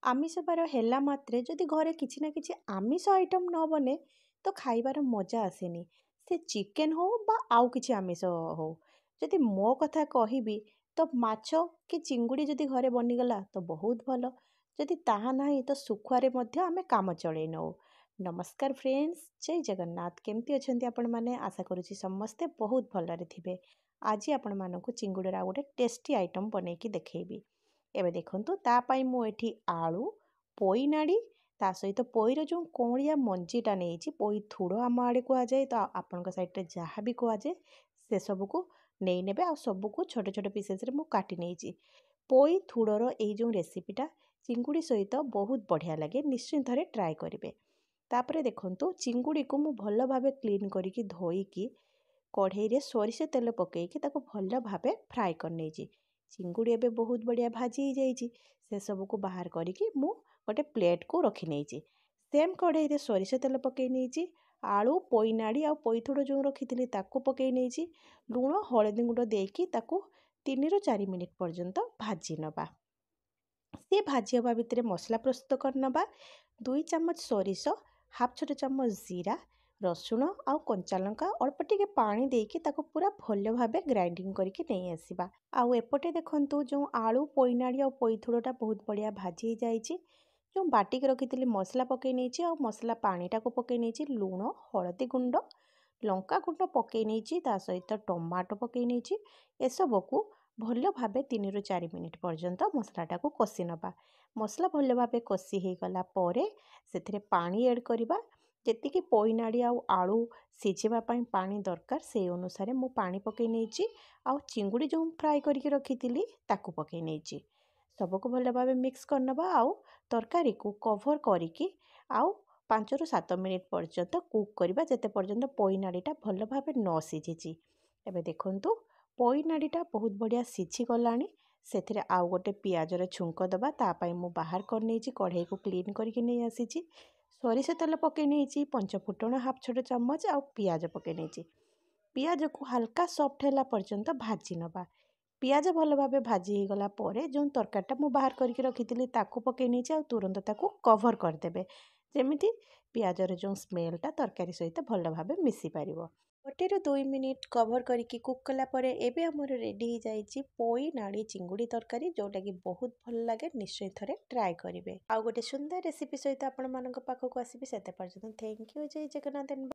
आमिष बार है मात्रे जदि घरे किसी ना किसी आमिष आइटम न बने तो खाइबार मजा आसेनी। से चिकेन हो बा आउ किसी आमिष हो। जदि मो कथा कहबी तो माछ कि चिंगुड़ी जदि घरे बनीगला तो बहुत भल। जदि ताहा नाही तो सुखुआरे मध्य आमे काम चलै नौ। नमस्कार फ्रेंड्स, जय जगन्नाथ। केमती अछंती आपण माने? आशा करूची समस्ते बहुत भलरे थिबे। आज आपण मानकु चिंगुड़ीर गोटे टेस्टी आइटम बनैकी देखैबी। एबे देखंतु ता पाई मु एठी आलू पोई नाड़ी ता सहित पोईर जो कौड़िया मंजीटा नहीं पोई थुड़ आम आड़े कहुए तो आपण सैड्रे जहाँ भी कहुए से सबको नहीं नेबे आ सबको छोटे छोटे पीसेस मु काटी नहीं। पोई थुड़र ये जो रेसिपीटा चिंगुड़ी सहित बहुत बढ़िया लगे, निश्चय थे ट्राए करेंगे। तापर देखंतु चिंगुड़ी को मु भल भावे क्लीन करके धोईकी कढ़ई रे सोरिष तेल पकईकी ताको भल भावे फ्राए कर नहीं। चिंगुड़ी एबे बहुत बढ़िया भाजी जाइए। से सबको बाहर करके मु गोटे प्लेट को रखी नहीं। सेम कढ़ई रे सोरिष तेल पकई नहीं। आलू पोई नाड़ी आ पोई थोड़ जो रखी ताको पकई नहीं। लुण हलदी गुंड देकी ताको 3 ରୁ 4 मिनिट पर्यंत भाजी नबा। से भाजी हवा भितर मसला प्रस्तुत कर नबा। 2 चामच सोरिष, हाफ छोट चामच जीरा, रसुण आउ कंचा लंका अल्प टिके पानी देकी ताको पूरा भल भावे ग्राइंडिंग करके नहीं आसीबा। आउ एपटे देखंतु जो आलू पोई नाड़ी आ पोई थुड़टा बहुत बढ़िया भाजी जाइए। जो बाटिक रखी मसला पकई नहीं और मसला पानीटा को पकई नहीं। लुण हलदी गुंड लंका गुंड पकई नहीं ता सहित टमाटो पकई नहीं। एसबू को भल भावे 3 ରୁ 4 मिनिट पर्यंत मसलाटा को कषि नबा। मसला भल भावे कषि हो गला परे से पानी ऐड करवा। जेतिकी पोई नाड़ी आलू सिझेबा पानी दरकार से अनुसार मु पानी पकई नहीं। आउ चिंगुड़ी जो फ्राए करके रखी ताकू पकई नहीं। सबको भल भावे मिक्स करनबा। आउ तरकारी को कवर करिकी आउ 5 ରୁ 7 मिनिट पर्यंत कुक करबा जेते पर्यंत पोई नाड़ीटा भल भावे न सिझिची। एबे देखंतु पोई नाड़ीटा बहुत बढ़िया सिझी गलानी। सेथिरे आउ गोटे पियाजर छुंक दबा। तापाई मु बाहर कर नहीं कढ़ई को क्लीन करके नहीं आसीची। सोरिष तेल पकई नहीं, पंचफुटण हाफ छोट चामच आ पियाज पकई नहीं। पियाज को हल्का सॉफ्ट हैला पर्यंत भाजी नबा। पियाज भल भावे भाजी हो गला परे जो तरकारीटा मु बाहर करके रखी ताकू पकई नहीं। तुरंत ताकू कवर करदेबे जेमिति पियाजर जो स्मेलटा तरकारी सहित भल भावे मिसी पारिबो। 1 ରୁ 2 मिनिट कवर करके कुक कला परे एबे हमर रेडी हो जाइए पोई नाड़ी चिंगुड़ी तरकारी, जोटा कि बहुत भल लगे। निश्चय थे ट्राए करेंगे। आउ गोटे सुंदर रेसिपी सहित आपण मानक पाखक आसीबी। सेते पर्यंत थैंक यू। जय जगन्नाथ।